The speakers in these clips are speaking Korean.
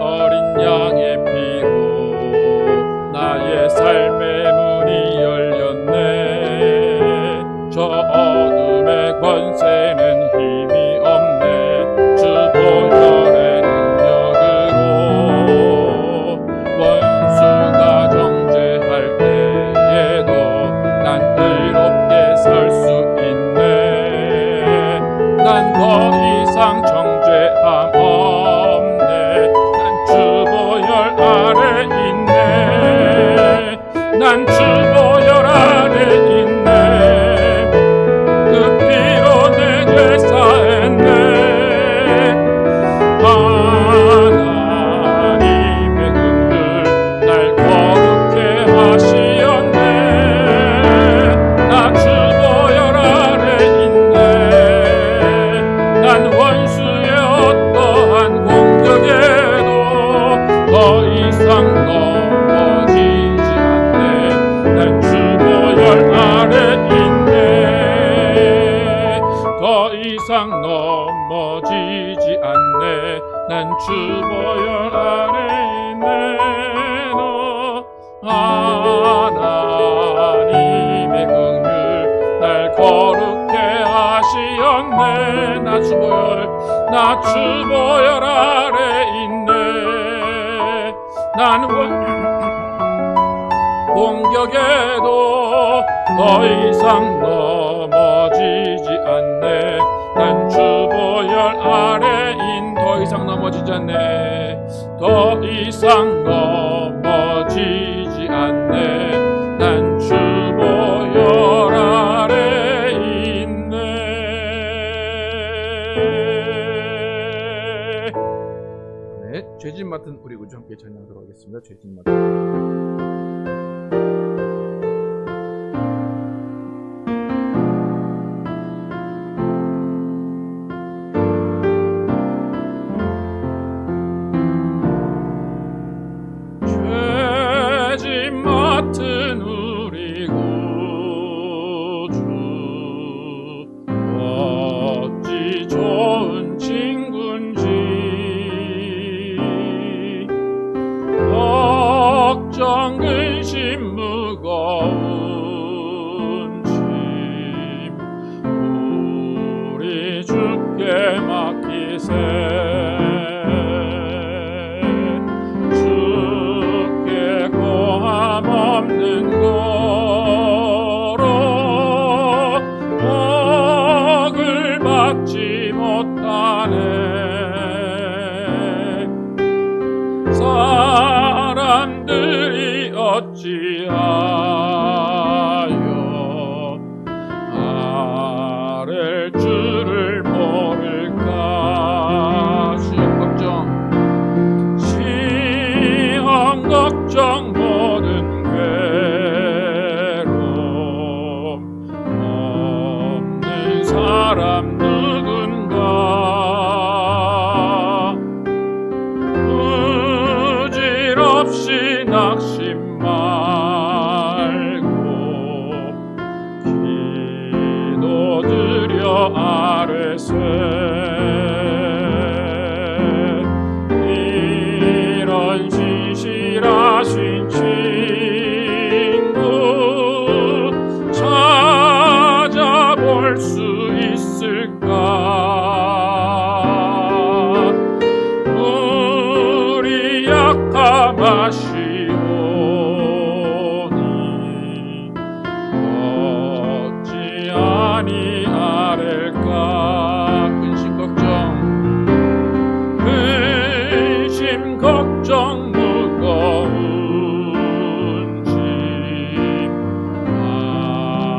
어린 양의 피로 넘어지지 않네. 난 주보혈 아래 있네. 너 하나님의 긍휼 날 거룩해 하시었네. 나 주보혈 아래 있네. 난 공격에도 더 이상 넘어지지 않네. 난 주보혈 아래인 더 이상 넘어지지 않네. 더 이상 넘어지지 않네. 난 주보혈 아래 있네. 네, 죄진 맡은 우리 구주 함께 찬양하도록 하겠습니다. 죄진 맡은 우리 구주 어찌 좋은 친구인지 걱정 근심 무거운 짐 우리 주께 맡기세. 없는 거로 복을 받지 못하네. 사람들이 어찌하여 아랠 줄을 모를까. 걱정 낙심 말고 기도드려 아뢰세 이런 신실하신 친구 찾아볼 수 있을까 우리 약함하시오니 어찌 아니 아랠까 근심 걱정 무거운 짐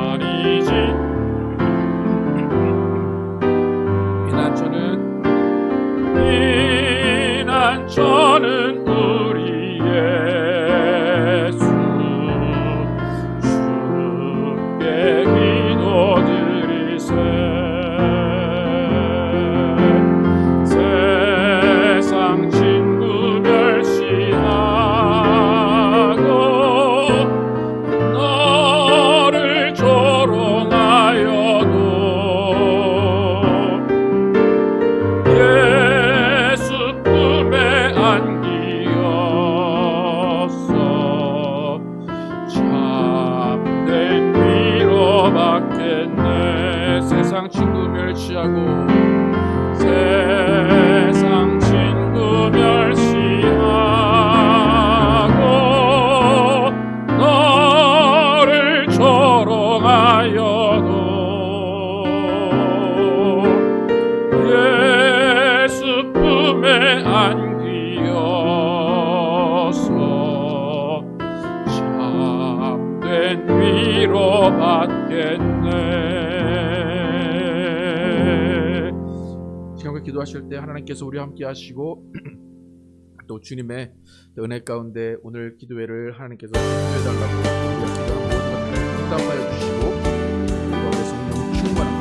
아니지 비난처는 우리 예수 주께 기도드리세 세상 친구 멸시하고 너를 조롱하여도 예수 품에 안기었어 참된 위로받겠네 세상 친구 멸시하고 세상 친구 멸시하고 너를 조롱하여도 예수 품에 안기어서 참된 위로받겠네. 지금까지 기도하실 때 하나님께서 우리와 함께 하시고 또 주님의 은혜 가운데 오늘 기도회를 하나님께서 인도해달라고 우리가 기도한 모든 것들을 응답하여 주시고 우리가 성령 충만한 것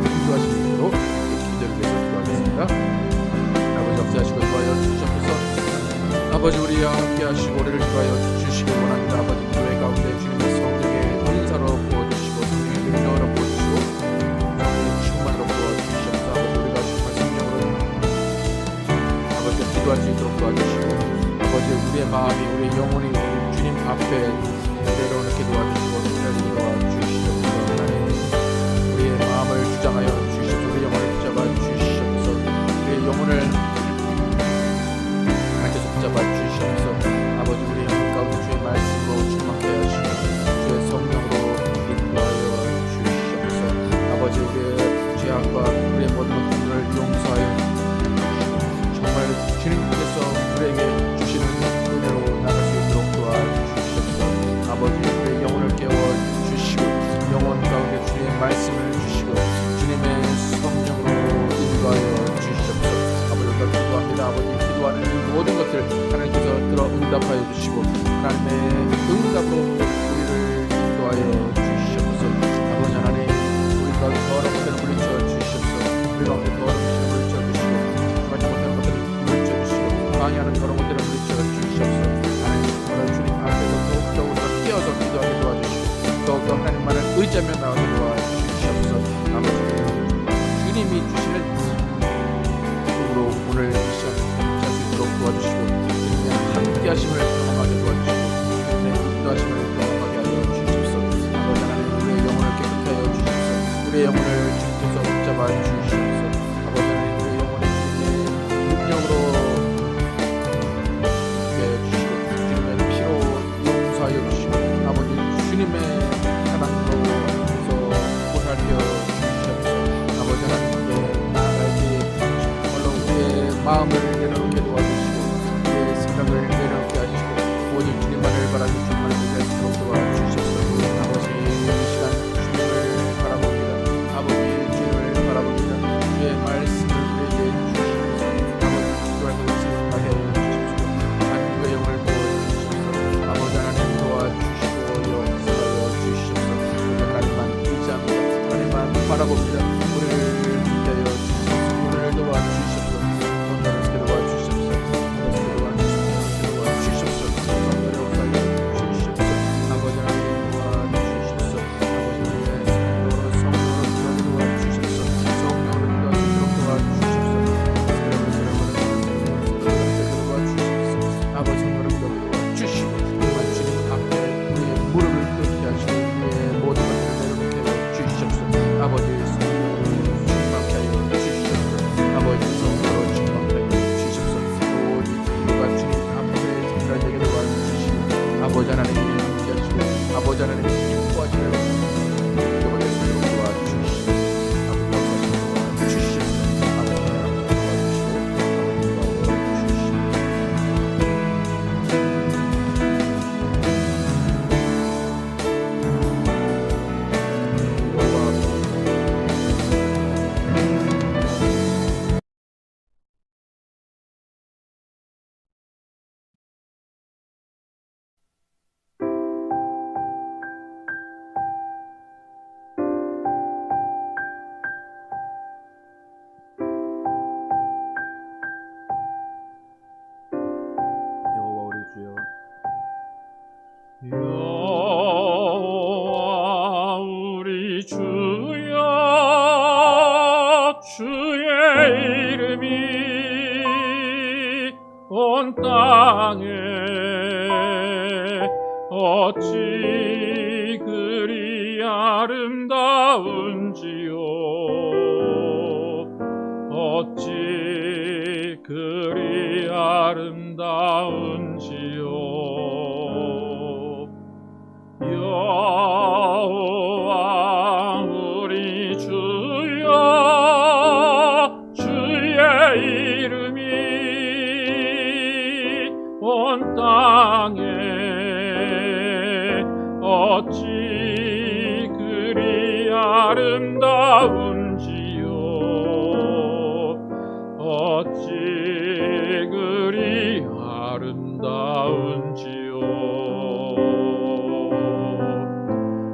기도하시는 대로 기도를 위해서 기도하겠습니다. 아버지 역사하시고 도와여 주시옵소서. 아버지 우리와 함께 하시고 우리를 도와여 주시기 원합니다. 아버지 교회 가운데 주님의 성령의 은사로 부어주시고 성령의 능력으로 부어주시고 성령의 충만으로 부어주시옵소서. 아버지 우리가 정말 성령으로 아버지 기도할 수 있도록 도와주시고 아버지 우리의 마음이 우리의 영혼이 주님 앞에 내려오게 도와주시고 내려와 주시옵소서. 하나님 우리의 마음을 주장하여 주시옵소서. 우리의 영혼을 붙잡아 주시옵소서. 우리의 영혼을 하나님께서 붙잡아 주시옵소서. 아버지 우리의 영혼 가운데 주의 말씀으로 충만케 하시고 주의 성령으로 인도하여 주시옵소서. 아버지 우리의 죄악과 우리의 모든 것들을 용서하여 정말 주님께서 우리에게 주시는 은혜로 나갈 수 있도록 도와주시옵소서. 아버지 우리의 영혼을 깨워주시고 영혼 가운데 주의 말씀을 주시고 주님의 성령으로 인도하여 주시옵소서. 아버지 우리가 기도합니다. 아버지 기도하는 이 모든 것들 하나님께서 들어 응답하여 주시고 하나님의 응답으로 우리를 인도하여 주시옵소서. 아버지 하나님 우리 가운데 더러운 것들을 물리쳐 주시옵소서. 우리 가운데 더러운 것들을 물리쳐 주시고 하지 못하는 것들을 물리쳐 주시고 방해하는 더러운 것들을 물리쳐 주시옵소서. 하나님 오늘 주님 앞에서 더욱더 우리가 깨어서 기도하게 도와주시고 더욱더 하나님만을 의지하며 나가게 도와주시옵소서. 아버지 주님이 주시는 힘으로 오늘 이 시간 잘 수 있도록 도와주시고 주님의 함께 하심을 경험하게 도와주시고 주님의 인도하심을 경험하게 하여 주시옵소서. 아버지 하나님 우리의 영혼을 깨끗하게 하여 주시옵소서. 우리의 영혼을 주님께서 붙잡아 주시옵소서. 아버지 하나님 우리의 영혼을 주님의 능력으로 하여 주시고 주님의 피로 용서하여 주시고 아버지 주님의 사랑으로 해서 보살펴 주시옵소서. 아버지 하나님께 나아갈 때에 정말로 우리의 마음을 내려놓게 도와주시고 우리의 생각을 내려놓게 하시고 오직 주님만을 바라는 주님만을 의지하도록 도와주시옵소서. 아버지 이 시간 주님을 바라봅니다. 아버지 주님을 바라봅니다. 아버지 하나님 함께하시고 아버지 하나님 인도하시는 여러분 예수님으로 도와주시옵소서. 아버지 역사하시는 도와주시옵소서. 아버지 하나님 도와주시고 여호와 우리 주여 여호와 우리 주여 주의 이름이 온 땅에 어찌 그리 아름다운지요 어찌 그리 아름다운지요 여호와 우리 주여 주의 이름이 온 땅에 어찌 그리 아름다운지요 어찌 그리 아름다운지요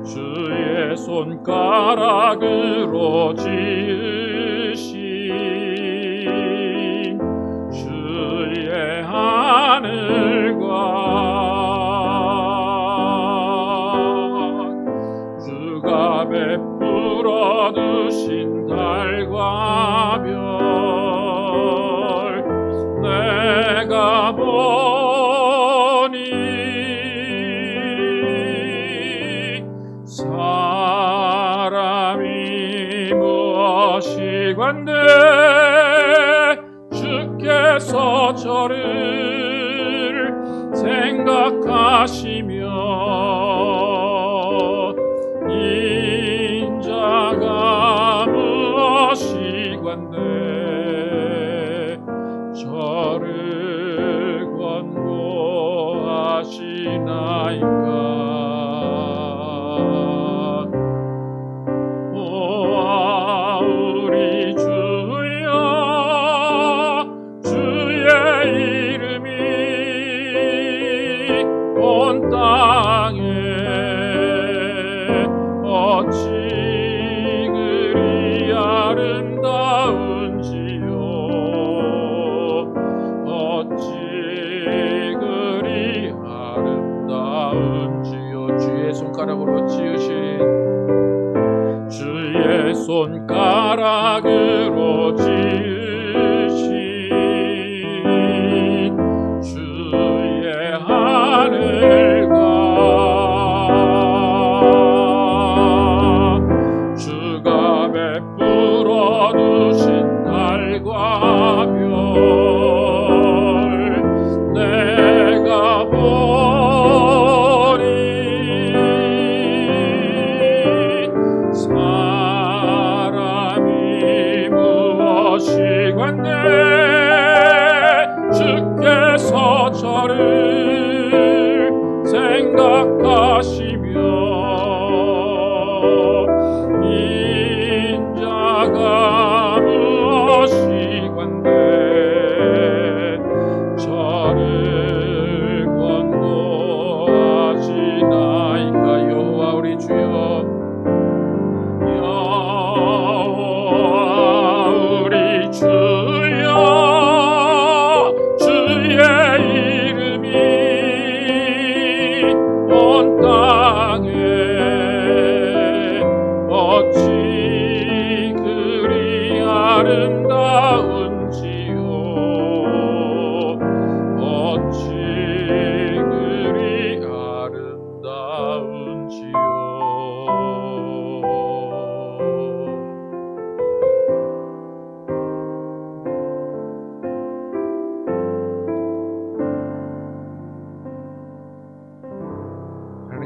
주의 손가락으로 지으신 주의 하늘과 주가 베풀어 두신 달과 별 내가 보니 사람이 무엇이건대 주께서 저를 생각하시며 인자가 무엇이건대 저를 권고하시나이까 손가락으로 지으신 주의 손가락으로 지으신 주의 하늘과 주가 베풀어 두신 달과 별 내가 사람이 무엇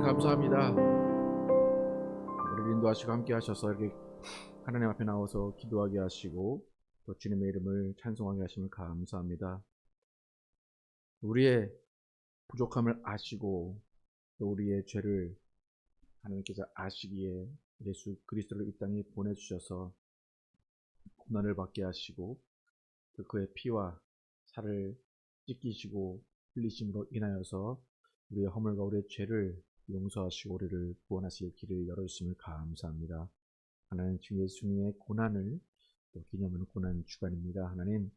감사합니다. 우리 인도하시고 함께 하셔서 이렇게 하나님 앞에 나와서 기도하게 하시고 또 주님의 이름을 찬송하게 하시면 감사합니다. 우리의 부족함을 아시고 또 우리의 죄를 하나님께서 아시기에 예수 그리스도를 이 땅에 보내주셔서 고난을 받게 하시고 또 그의 피와 살을 찢기시고 흘리심으로 인하여서 우리의 허물과 우리의 죄를 용서하시고 우리를 구원하실 길을 열어주심을 감사합니다. 하나님 주 예수님의 고난을 또 기념하는 고난 주간입니다. 하나님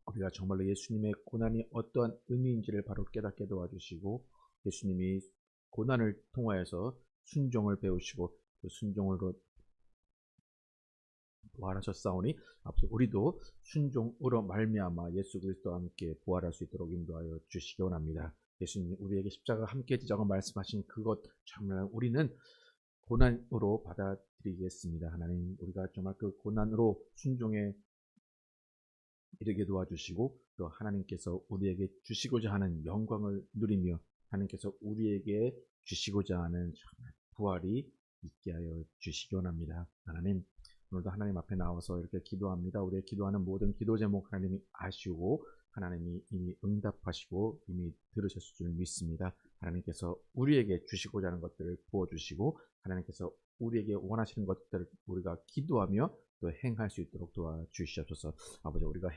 우리가 정말로 예수님의 고난이 어떠한 의미인지를 바로 깨닫게 도와주시고 예수님이 고난을 통하여서 순종을 배우시고 그 순종으로 부활하셨사오니 앞서 우리도 순종으로 말미암아 예수 그리스도와 함께 부활할 수 있도록 인도하여 주시기 원합니다. 예수님 우리에게 십자가 함께 지자고 말씀하신 그것 정말 우리는 고난으로 받아들이겠습니다. 하나님 우리가 정말 그 고난으로 순종에 이르게 도와주시고 또 하나님께서 우리에게 주시고자 하는 영광을 누리며 하나님께서 우리에게 주시고자 하는 정말 부활이 있게 하여 주시기 원합니다. 하나님 오늘도 하나님 앞에 나와서 이렇게 기도합니다. 우리의 기도하는 모든 기도 제목 하나님이 아시고 하나님이 이미 응답하시고 이미 들으셨을 줄 믿습니다. 하나님께서 우리에게 주시고자 하는 것들을 부어주시고 하나님께서 우리에게 원하시는 것들을 우리가 기도하며 또 행할 수 있도록 도와주시옵소서. 아버지 우리가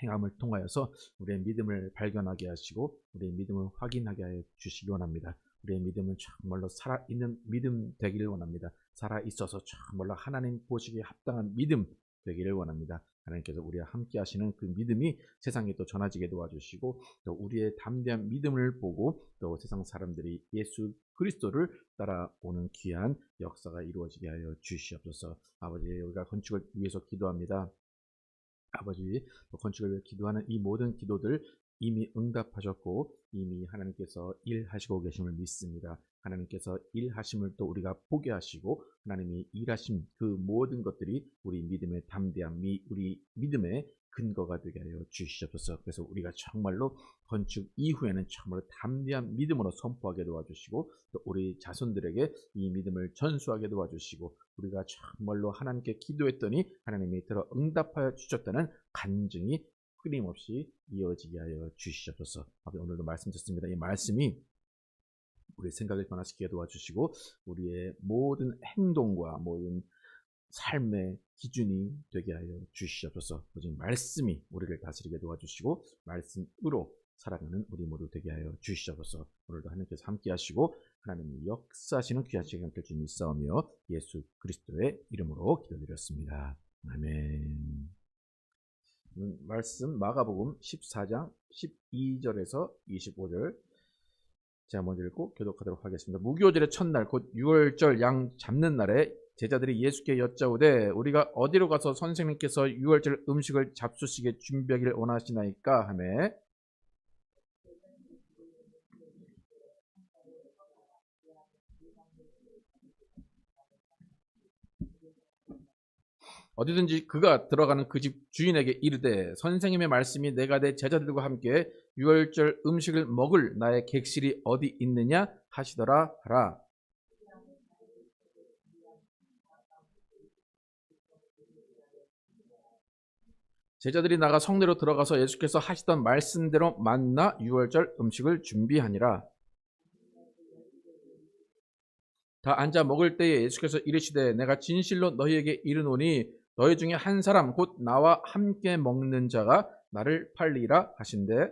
행함을 통하여서 우리의 믿음을 발견하게 하시고 우리의 믿음을 확인하게 하여 주시기 원합니다. 우리의 믿음은 정말로 살아있는 믿음 되기를 원합니다. 살아있어서 정말로 하나님 보시기에 합당한 믿음 되기를 원합니다. 하나님께서 우리와 함께 하시는 그 믿음이 세상에 또 전해지게 도와주시고 또 우리의 담대한 믿음을 보고 또 세상 사람들이 예수 그리스도를 따라오는 귀한 역사가 이루어지게 하여 주시옵소서. 아버지 우리가 건축을 위해서 기도합니다. 아버지 건축을 위해 기도하는 이 모든 기도들 이미 응답하셨고 이미 하나님께서 일하시고 계심을 믿습니다. 하나님께서 일하심을 또 우리가 보게 하시고 하나님이 일하신 그 모든 것들이 우리 믿음의 담대함, 우리 믿음의 근거가 되게 하여 주시옵소서. 그래서 우리가 정말로 건축 이후에는 정말로 담대한 믿음으로 선포하게 도와주시고 또 우리 자손들에게 이 믿음을 전수하게 도와주시고 우리가 정말로 하나님께 기도했더니 하나님이 들어 응답하여 주셨다는 간증이 끊임없이 이어지게 하여 주시옵소서. 오늘도 말씀 듣습니다. 이 말씀이 우리의 생각을 변화시키게 도와주시고 우리의 모든 행동과 모든 삶의 기준이 되게 하여 주시옵소서. 오직 말씀이 우리를 다스리게 도와주시고 말씀으로 살아가는 우리 모두 되게 하여 주시옵소서. 오늘도 하나님께서 함께 하시고 하나님이 역사하시는 귀한 시간 될 줄 믿사오며 예수 그리스도의 이름으로 기도드렸습니다. 아멘. 말씀 마가복음 14장 12절에서 25절 제가 먼저 읽고 교독하도록 하겠습니다. 무교절의 첫날 곧 유월절 양 잡는 날에 제자들이 예수께 여짜오되 우리가 어디로 가서 선생님께서 유월절 음식을 잡수시게 준비하기를 원하시나이까 하매 어디든지 그가 들어가는 그 집 주인에게 이르되 선생님의 말씀이 내가 내 제자들과 함께 유월절 음식을 먹을 나의 객실이 어디 있느냐 하시더라 하라. 제자들이 나가 성내로 들어가서 예수께서 하시던 말씀대로 만나 유월절 음식을 준비하니라. 다 앉아 먹을 때에 예수께서 이르시되 내가 진실로 너희에게 이르노니 너희 중에 한 사람 곧 나와 함께 먹는 자가 나를 팔리라 하신대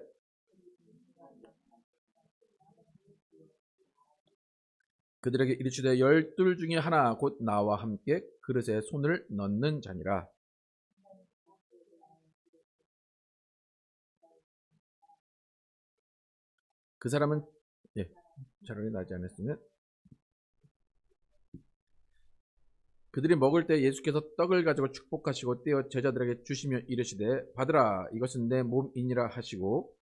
그들에게 이르시되 12 중에 하나 곧 나와 함께 그릇에 손을 넣는 자니라. 그 사람은 자료이 나지 않았으면 그들이 먹을 때 예수께서 떡을 가지고 축복하시고 떼어 제자들에게 주시며 이르시되 받으라 이것은 내 몸이니라 하시고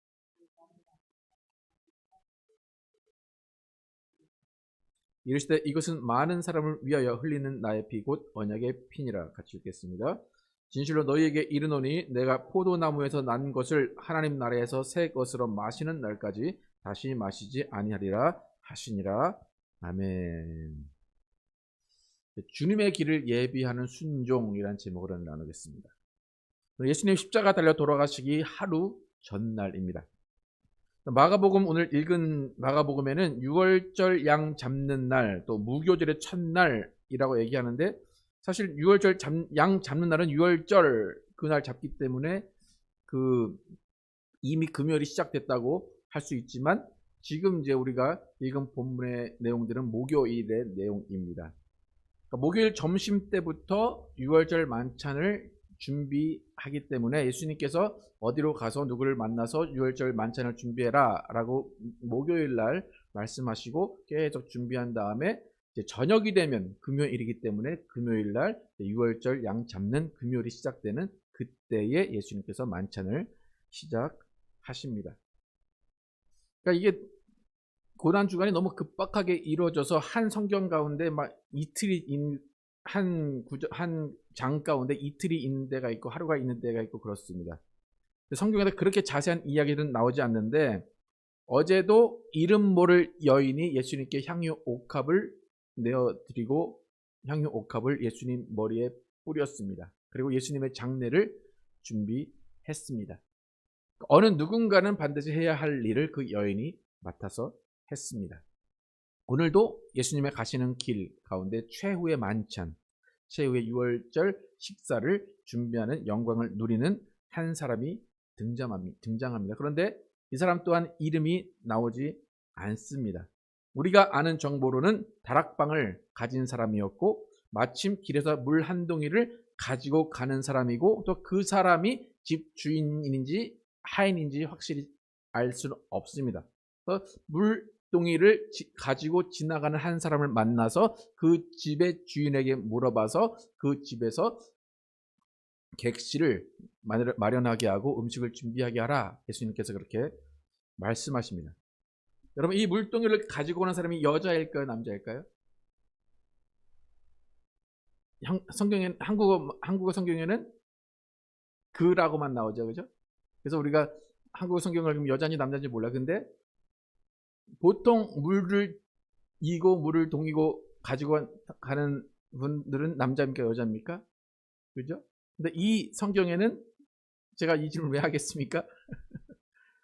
이르시되 이것은 많은 사람을 위하여 흘리는 나의 피 곧 언약의 피니라. 같이 읽겠습니다. 진실로 너희에게 이르노니 내가 포도나무에서 난 것을 하나님 나라에서 새 것으로 마시는 날까지 다시 마시지 아니하리라 하시니라. 아멘. 주님의 길을 예비하는 순종이라는 제목으로 나누겠습니다. 예수님 십자가 달려 돌아가시기 하루 전날입니다. 마가복음, 오늘 읽은 마가복음에는 유월절 양 잡는 날, 또 무교절의 첫날이라고 얘기하는데, 사실 유월절 양 잡는 날은 유월절 그날 잡기 때문에 이미 금요일이 시작됐다고 할 수 있지만, 지금 이제 우리가 읽은 본문의 내용들은 목요일의 내용입니다. 그러니까 목요일 점심 때부터 유월절 만찬을 준비하기 때문에 예수님께서 어디로 가서 누구를 만나서 유월절 만찬을 준비해라 라고 목요일 날 말씀하시고 계속 준비한 다음에 이제 저녁이 되면 금요일이기 때문에 금요일 날 유월절 양 잡는 금요일이 시작되는 그때에 예수님께서 만찬을 시작하십니다. 그러니까 이게 고난주간이 너무 급박하게 이루어져서 한 성경 가운데 막 이틀이 한 장 가운데 이틀이 있는 데가 있고 하루가 있는 데가 있고 그렇습니다. 성경에서 그렇게 자세한 이야기는 나오지 않는데, 어제도 이름 모를 여인이 예수님께 향유 옥합을 내어드리고 향유 옥합을 예수님 머리에 뿌렸습니다. 그리고 예수님의 장례를 준비했습니다. 어느 누군가는 반드시 해야 할 일을 그 여인이 맡아서 했습니다. 오늘도 예수님의 가시는 길 가운데 최후의 만찬, 최후의 유월절 식사를 준비하는 영광을 누리는 한 사람이 등장합니다. 그런데 이 사람 또한 이름이 나오지 않습니다. 우리가 아는 정보로는 다락방을 가진 사람이었고, 마침 길에서 물 한 동이를 가지고 가는 사람이고, 또 그 사람이 집 주인인지 하인인지 확실히 알 수는 없습니다. 물동이를 가지고 지나가는 한 사람을 만나서 그 집의 주인에게 물어봐서 그 집에서 객실을 마련하게 하고 음식을 준비하게 하라, 예수님께서 그렇게 말씀하십니다. 여러분, 이 물동이를 가지고 오는 사람이 여자일까요, 남자일까요? 한국어 성경에는 그라고만 나오죠, 그죠? 그래서 우리가 한국어 성경을 읽으면 여자인지 남자인지 몰라. 근데 보통 물을 이고 물을 동이고 가지고 가는 분들은 남자입니까, 여자입니까? 그죠? 근데 이 성경에는 제가 이 질문 왜 하겠습니까?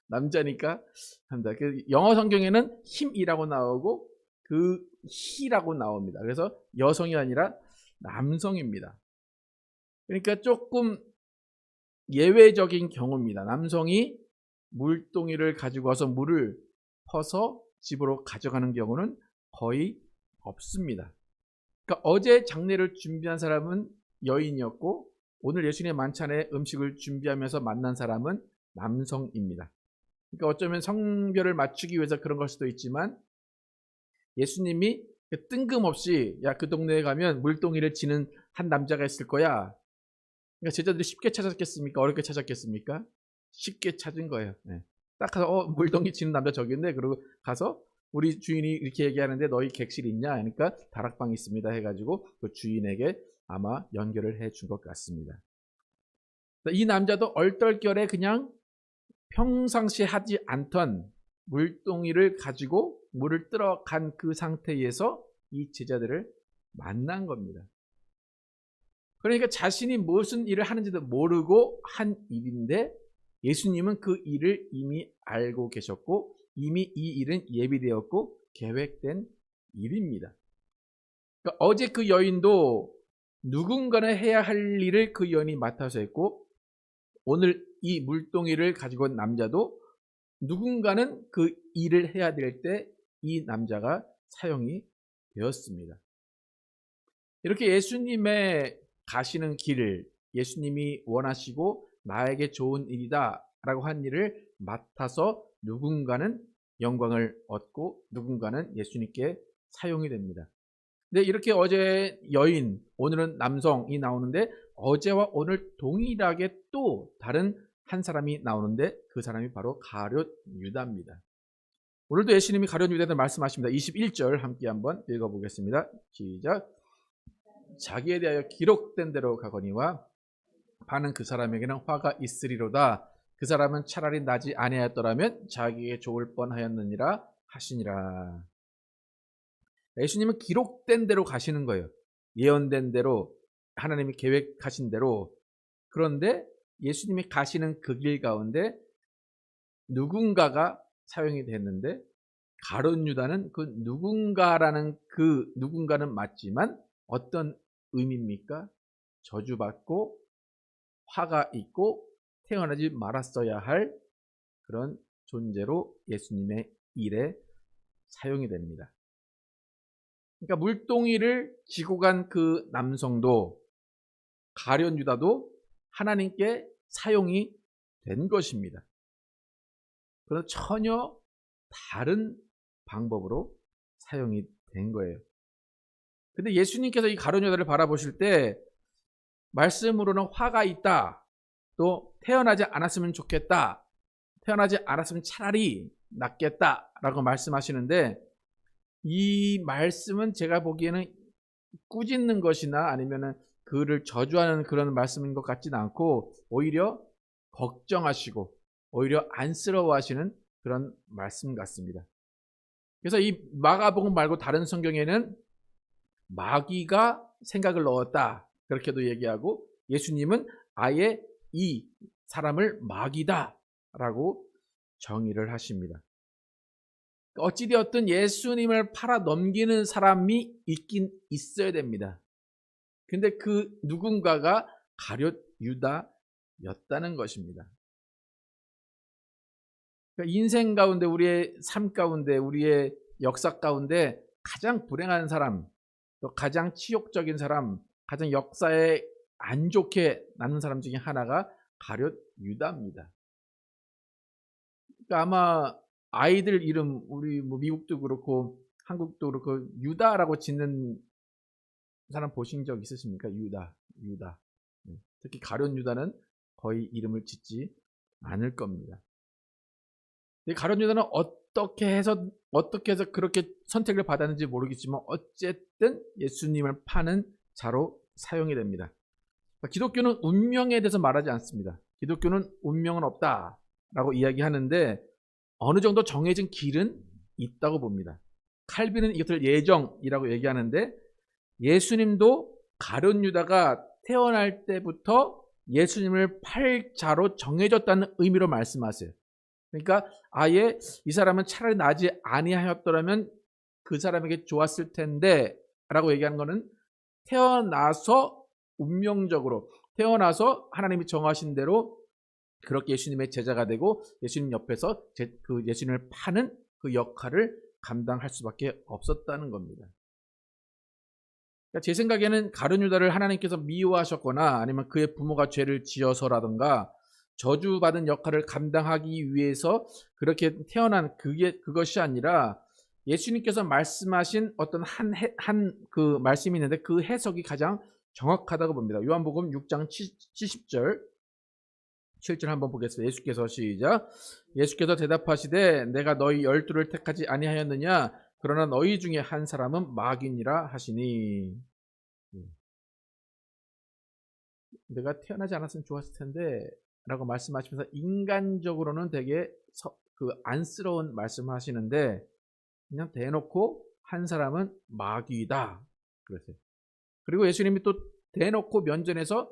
남자니까 합니다. 영어 성경에는 힘이라고 나오고 그 히라고 나옵니다. 그래서 여성이 아니라 남성입니다. 그러니까 조금 예외적인 경우입니다. 남성이 물동이를 가지고 와서 물을 퍼서 집으로 가져가는 경우는 거의 없습니다. 그러니까 어제 장례를 준비한 사람은 여인이었고, 오늘 예수님의 만찬에 음식을 준비하면서 만난 사람은 남성입니다. 그러니까 어쩌면 성별을 맞추기 위해서 그런 걸 수도 있지만, 예수님이 뜬금없이 야, 그 동네에 가면 물동이를 지는 한 남자가 있을 거야. 그러니까 제자들이 쉽게 찾았겠습니까? 어렵게 찾았겠습니까? 쉽게 찾은 거예요. 네. 딱 가서 물동이 지는 남자 저기 있네. 그리고 가서 우리 주인이 이렇게 얘기하는데 너희 객실 있냐? 그러니까 다락방 있습니다 해가지고 그 주인에게 아마 연결을 해준 것 같습니다. 이 남자도 얼떨결에 그냥 평상시에 하지 않던 물동이를 가지고 물을 들어간 그 상태에서 이 제자들을 만난 겁니다. 그러니까 자신이 무슨 일을 하는지도 모르고 한 일인데, 예수님은 그 일을 이미 알고 계셨고, 이미 이 일은 예비되었고 계획된 일입니다. 그러니까 어제 그 여인도 누군가는 해야 할 일을 그 여인이 맡아서 했고, 오늘 이 물동이를 가지고 온 남자도 누군가는 그 일을 해야 될 때 이 남자가 사용이 되었습니다. 이렇게 예수님의 가시는 길을 예수님이 원하시고 나에게 좋은 일이다 라고 한 일을 맡아서 누군가는 영광을 얻고 누군가는 예수님께 사용이 됩니다. 근데 이렇게 어제 여인, 오늘은 남성이 나오는데, 어제와 오늘 동일하게 또 다른 한 사람이 나오는데 그 사람이 바로 가룟 유다입니다. 오늘도 예수님이 가룟 유다에 말씀하십니다. 21절 함께 한번 읽어보겠습니다. 시작. 자기에 대하여 기록된 대로 가거니와 파는 그 사람에게는 화가 있으리로다. 그 사람은 차라리 나지 아니하였더라면 자기에게 좋을 뻔하였느니라 하시니라. 예수님은 기록된 대로 가시는 거예요. 예언된 대로, 하나님이 계획하신 대로. 그런데 예수님이 가시는 그 길 가운데 누군가가 사용이 됐는데, 가룟 유다는 그 누군가라는 그 누군가는 맞지만 어떤 의미입니까? 저주받고 화가 있고 태어나지 말았어야 할 그런 존재로 예수님의 일에 사용이 됩니다. 그러니까 물동이를 지고 간 그 남성도, 가룟 유다도 하나님께 사용이 된 것입니다. 그래서 전혀 다른 방법으로 사용이 된 거예요. 근데 예수님께서 이 가룟 유다를 바라보실 때 말씀으로는 화가 있다, 또 태어나지 않았으면 좋겠다, 태어나지 않았으면 차라리 낫겠다라고 말씀하시는데, 이 말씀은 제가 보기에는 꾸짖는 것이나 아니면은 그를 저주하는 그런 말씀인 것 같지는 않고, 오히려 걱정하시고 오히려 안쓰러워하시는 그런 말씀 같습니다. 그래서 이 마가복음 말고 다른 성경에는 마귀가 생각을 넣었다 그렇게도 얘기하고, 예수님은 아예 이 사람을 마귀다 라고 정의를 하십니다. 어찌되었든 예수님을 팔아 넘기는 사람이 있긴 있어야 됩니다. 근데 그 누군가가 가룟 유다였다는 것입니다. 그러니까 인생 가운데, 우리의 삶 가운데, 우리의 역사 가운데 가장 불행한 사람, 또 가장 치욕적인 사람, 가장 역사에 안 좋게 남는 사람 중에 하나가 가룟 유다입니다. 그러니까 아마 아이들 이름, 우리 뭐 미국도 그렇고 한국도 그렇고 유다라고 짓는 사람 보신 적 있으십니까? 유다. 특히 가룟 유다는 거의 이름을 짓지 않을 겁니다. 가룟 유다는 어떻게 해서 그렇게 선택을 받았는지 모르겠지만 어쨌든 예수님을 파는 자로 사용이 됩니다. 기독교는 운명에 대해서 말하지 않습니다. 기독교는 운명은 없다라고 이야기하는데 어느 정도 정해진 길은 있다고 봅니다. 칼빈은 이것을 예정이라고 얘기하는데, 예수님도 가룟 유다가 태어날 때부터 예수님을 팔 자로 정해졌다는 의미로 말씀하세요. 그러니까 아예 이 사람은 차라리 나지 아니하였더라면 그 사람에게 좋았을 텐데 라고 얘기하는 것은, 태어나서 운명적으로 태어나서 하나님이 정하신 대로 그렇게 예수님의 제자가 되고 예수님 옆에서 그 예수님을 파는 그 역할을 감당할 수밖에 없었다는 겁니다. 그러니까 제 생각에는 가룟 유다를 하나님께서 미워하셨거나 아니면 그의 부모가 죄를 지어서라든가 저주받은 역할을 감당하기 위해서 그렇게 태어난 그것이 아니라, 예수님께서 말씀하신 어떤 그 말씀이 있는데 그 해석이 가장 정확하다고 봅니다. 요한복음 6장 70절 7절 한번 보겠습니다. 예수께서 시작. 예수께서 대답하시되 내가 너희 12를 택하지 아니하였느냐? 그러나 너희 중에 한 사람은 마귀니라 하시니. 내가 태어나지 않았으면 좋았을 텐데 라고 말씀하시면서 인간적으로는 되게 그 안쓰러운 말씀을 하시는데, 그냥 대놓고 한 사람은 마귀다 그랬어요. 그리고 예수님이 또 대놓고 면전에서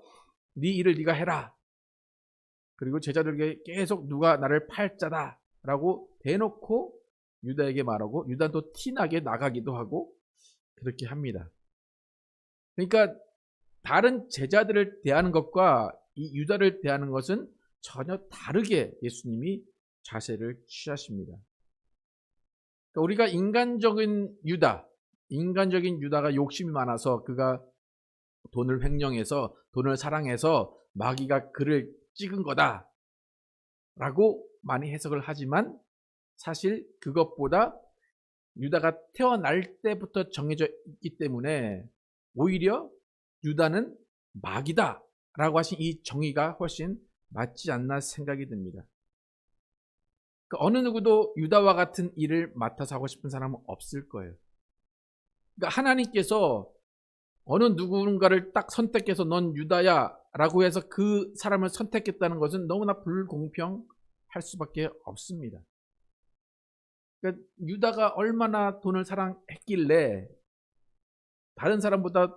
네 일을 네가 해라, 그리고 제자들에게 계속 누가 나를 팔 자다 라고 대놓고 유다에게 말하고, 유다도 티나게 나가기도 하고 그렇게 합니다. 그러니까 다른 제자들을 대하는 것과 이 유다를 대하는 것은 전혀 다르게 예수님이 자세를 취하십니다. 그러니까 우리가 인간적인 유다가 욕심이 많아서 그가 돈을 횡령해서 돈을 사랑해서 마귀가 그를 찍은 거다 라고 많이 해석을 하지만, 사실 그것보다 유다가 태어날 때부터 정해져 있기 때문에 오히려 유다는 마귀다 라고 하신 이 정의가 훨씬 맞지 않나 생각이 듭니다. 어느 누구도 유다와 같은 일을 맡아서 하고 싶은 사람은 없을 거예요. 그러니까 하나님께서 어느 누군가를 딱 선택해서 넌 유다야 유다라고 해서 그 사람을 선택했다는 것은 너무나 불공평할 수밖에 없습니다. 그러니까 유다가 얼마나 돈을 사랑했길래, 다른 사람보다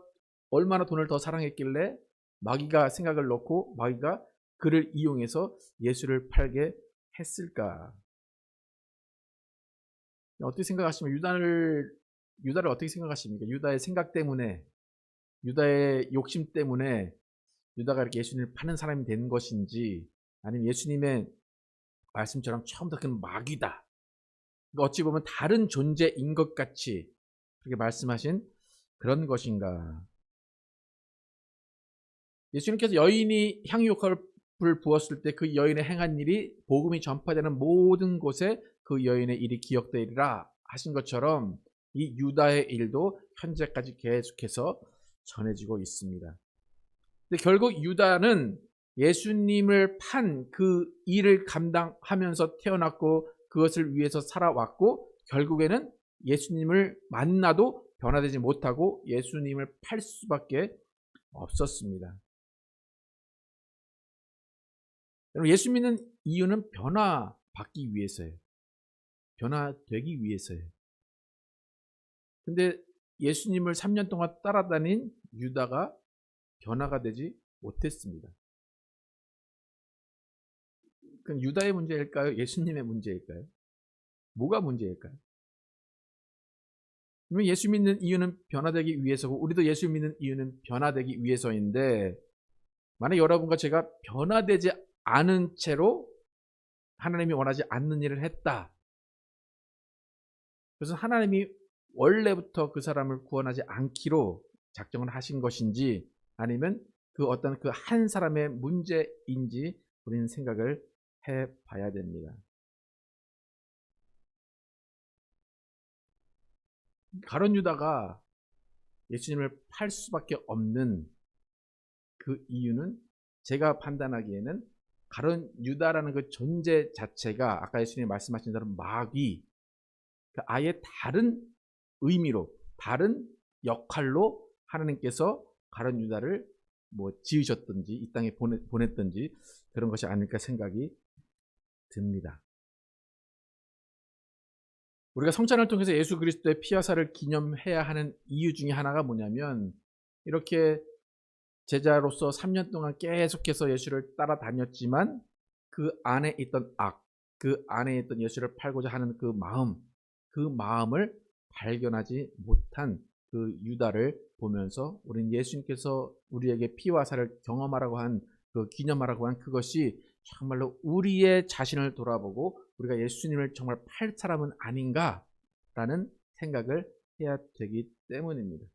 얼마나 돈을 더 사랑했길래 마귀가 생각을 넣고 마귀가 그를 이용해서 예수를 팔게 했을까? 어떻게 생각하십니까? 유다를 어떻게 생각하십니까? 유다의 생각 때문에, 유다의 욕심 때문에 유다가 이렇게 예수님을 파는 사람이 된 것인지, 아니면 예수님의 말씀처럼 처음부터 그는 마귀다, 그러니까 어찌 보면 다른 존재인 것 같이 그렇게 말씀하신 그런 것인가? 예수님께서 여인이 향유효과를 부었을 때 그 여인의 행한 일이 복음이 전파되는 모든 곳에 그 여인의 일이 기억되리라 하신 것처럼 이 유다의 일도 현재까지 계속해서 전해지고 있습니다. 근데 결국 유다는 예수님을 판 그 일을 감당하면서 태어났고 그것을 위해서 살아왔고, 결국에는 예수님을 만나도 변화되지 못하고 예수님을 팔 수밖에 없었습니다. 예수 믿는 이유는 변화받기 위해서예요. 변화되기 위해서예요. 근데 예수님을 3년 동안 따라다닌 유다가 변화가 되지 못했습니다. 그럼 유다의 문제일까요? 예수님의 문제일까요? 뭐가 문제일까요? 그러면 예수 믿는 이유는 변화되기 위해서고, 우리도 예수 믿는 이유는 변화되기 위해서인데, 만약 여러분과 제가 변화되지 않은 채로 하나님이 원하지 않는 일을 했다, 그래서 하나님이 원래부터 그 사람을 구원하지 않기로 작정을 하신 것인지, 아니면 그 어떤 그 한 사람의 문제인지 우리는 생각을 해봐야 됩니다. 가룟 유다가 예수님을 팔 수밖에 없는 그 이유는, 제가 판단하기에는 가룟 유다라는 그 존재 자체가 아까 예수님이 말씀하신 대로 마귀, 아예 다른 의미로, 다른 역할로 하나님께서 가룟 유다를 지으셨든지 이 땅에 보냈든지 그런 것이 아닐까 생각이 듭니다. 우리가 성찬을 통해서 예수 그리스도의 피와 살을 기념해야 하는 이유 중에 하나가 뭐냐면, 이렇게 제자로서 3년 동안 계속해서 예수를 따라다녔지만 그 안에 있던 악, 그 안에 있던 예수를 팔고자 하는 그 마음을 발견하지 못한 그 유다를 보면서 우리는 예수님께서 우리에게 피와 살을 경험하라고 한, 그 기념하라고 한 그것이 정말로 우리의 자신을 돌아보고 우리가 예수님을 정말 팔 사람은 아닌가라는 생각을 해야 되기 때문입니다.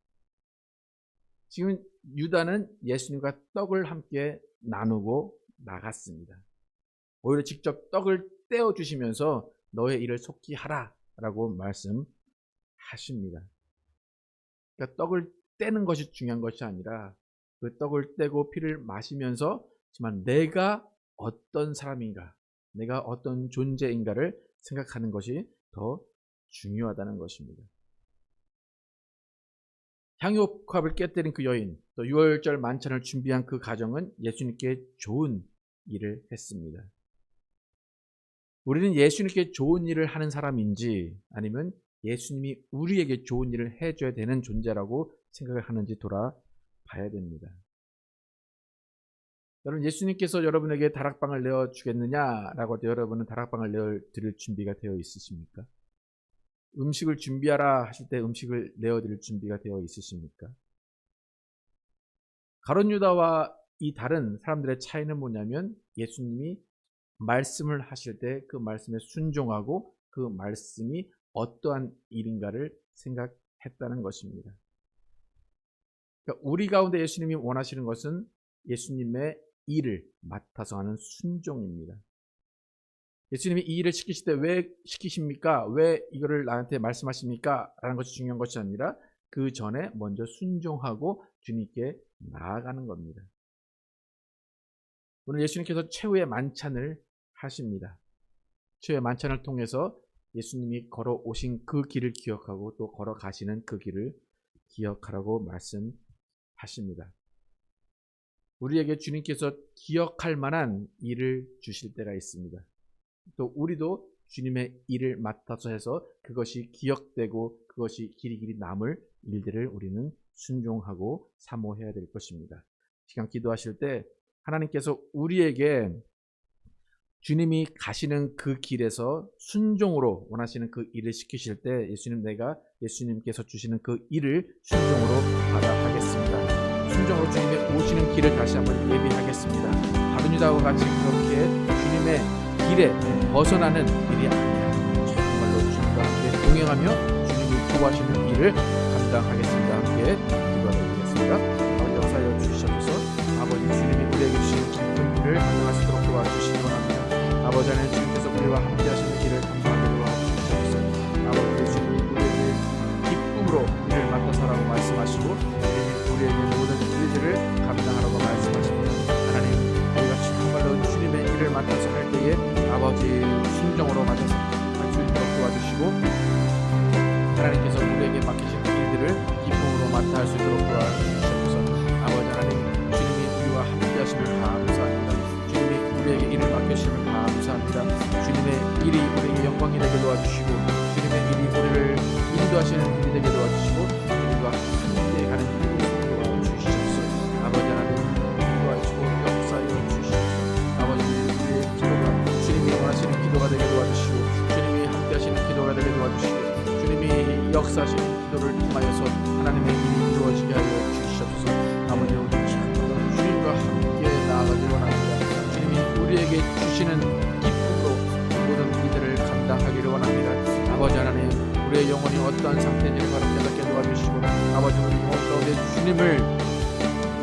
지금 유다는 예수님과 떡을 함께 나누고 나갔습니다. 오히려 직접 떡을 떼어주시면서 너의 일을 속히 하라 라고 말씀하십니다. 그러니까 떡을 떼는 것이 중요한 것이 아니라 그 떡을 떼고 피를 마시면서 정말 내가 어떤 사람인가, 내가 어떤 존재인가를 생각하는 것이 더 중요하다는 것입니다. 향유옥합을 깨뜨린 그 여인, 또 유월절 만찬을 준비한 그 가정은 예수님께 좋은 일을 했습니다. 우리는 예수님께 좋은 일을 하는 사람인지, 아니면 예수님이 우리에게 좋은 일을 해줘야 되는 존재라고 생각을 하는지 돌아봐야 됩니다. 여러분, 예수님께서 여러분에게 다락방을 내어주겠느냐라고 할 때 여러분은 다락방을 내어드릴 준비가 되어 있으십니까? 음식을 준비하라 하실 때 음식을 내어드릴 준비가 되어 있으십니까? 가룟 유다와 이 다른 사람들의 차이는 뭐냐면, 예수님이 말씀을 하실 때 그 말씀에 순종하고 그 말씀이 어떠한 일인가를 생각했다는 것입니다. 그러니까 우리 가운데 예수님이 원하시는 것은 예수님의 일을 맡아서 하는 순종입니다. 예수님이 이 일을 시키실 때 왜 시키십니까? 왜 이거를 나한테 말씀하십니까? 라는 것이 중요한 것이 아니라 그 전에 먼저 순종하고 주님께 나아가는 겁니다. 오늘 예수님께서 최후의 만찬을 하십니다. 최후의 만찬을 통해서 예수님이 걸어오신 그 길을 기억하고 또 걸어가시는 그 길을 기억하라고 말씀하십니다. 우리에게 주님께서 기억할 만한 일을 주실 때가 있습니다. 또 우리도 주님의 일을 맡아서 해서 그것이 기억되고 그것이 길이길이 남을 일들을 우리는 순종하고 사모해야 될 것입니다. 시간 기도하실 때 하나님께서 우리에게 주님이 가시는 그 길에서 순종으로 원하시는 그 일을 시키실 때 예수님께서 주시는 그 일을 순종으로 받아가겠습니다. 순종으로 주님의 오시는 길을 다시 한번 예비하겠습니다. 바른 유다와 같이 그렇게 주님의 길에 벗어나는 일이 아니라 정말로 주님과 함께 동행하며 주님이 좋아하시는 일을 감당하겠습니다. 함께 기도하겠습니다. 아버지 역사하여 주시옵소서. 아버지 주님이 우리에게 주신 기쁜 일을 감당할 수 있도록 도와주시기 원합니다. 아버지 하나님 주님께서 우리와 함께 하시는 일을 감당하게 도와주시옵소서. 아버지 주님이 우리에게 기쁨으로 일을 맡아서라고 말씀하시고 주님이 우리에게 모든 일들을 감당하라고 말씀하십니다. 하나님 우리가 정말로 주님의 일을 맡아서 할 때에 아버지 순종으로 맡아서 할 수 있도록 도와주시고 하나님께서 우리에게 맡기신 일들을 기쁨으로 맡아 할 수 있도록 도와주시옵소서. 아버지 하나님 주님이 우리와 함께 하심을 감사합니다. 주님이 우리에게 일을 맡겨주심을 감사합니다. 주님의 일이 우리에게 영광이 되게 도와주시고 주님의 일이 우리를 인도하시는 일이 되게 도와주시고 우리와 함께 가는 일이 도와주시옵소서. 아버지 하나님 도와주시고 역사하여 주시옵소서. 아버지 우리의 기도가 주님이 원하시는 기도가 되게 도와주시고 주님이 함께 하시는 기도가 되게 도와주시고 주님이 역사하시는 기도를 통하여서 하나님의 일이 이루어지게 하여 주시옵소서. 아버지 우리 참으로 주님과 함께 나아가길 원합니다. 주님이 우리에게 주시는 기쁨으로 모든 일들을 감당하기를 원합니다. 아버지 하나님 우리의 영혼이 어떠한 상태인지를 바로 깨닫게 도와주시고 아버지 우리 영혼 가운데 주님을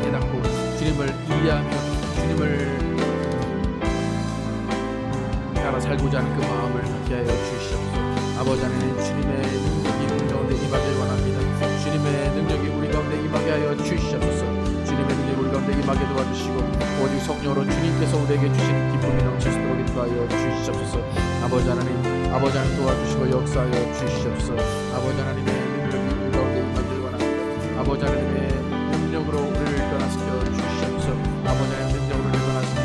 깨닫고 주님을 이해하며 주님을 따라 살고자 하는 그 마음을 갖게 하여 주시옵소서. 아버지 하나님 주님의 능력이 우리 가운데 임하길 원합니다. 주님의 능력이 우리 가운데 임하게 하여 주시옵소서. 주님의 능력이 우리 가운데 임하게 도와주시고 오직 성령으로 주님께서 우리에게 주시는 기쁨이 넘칠 수 있도록 인도하여 주시옵소서. 아버지 하나님 도와주시고 역사하여 주시옵소서. 아버지 하나님의 능력이 우리 가운데 임하길 원합니다. 아버지 하나님의 능력으로 우리를 변화시켜 주시옵소서. 아버지 하나님 능력으로 우리를 변화시켜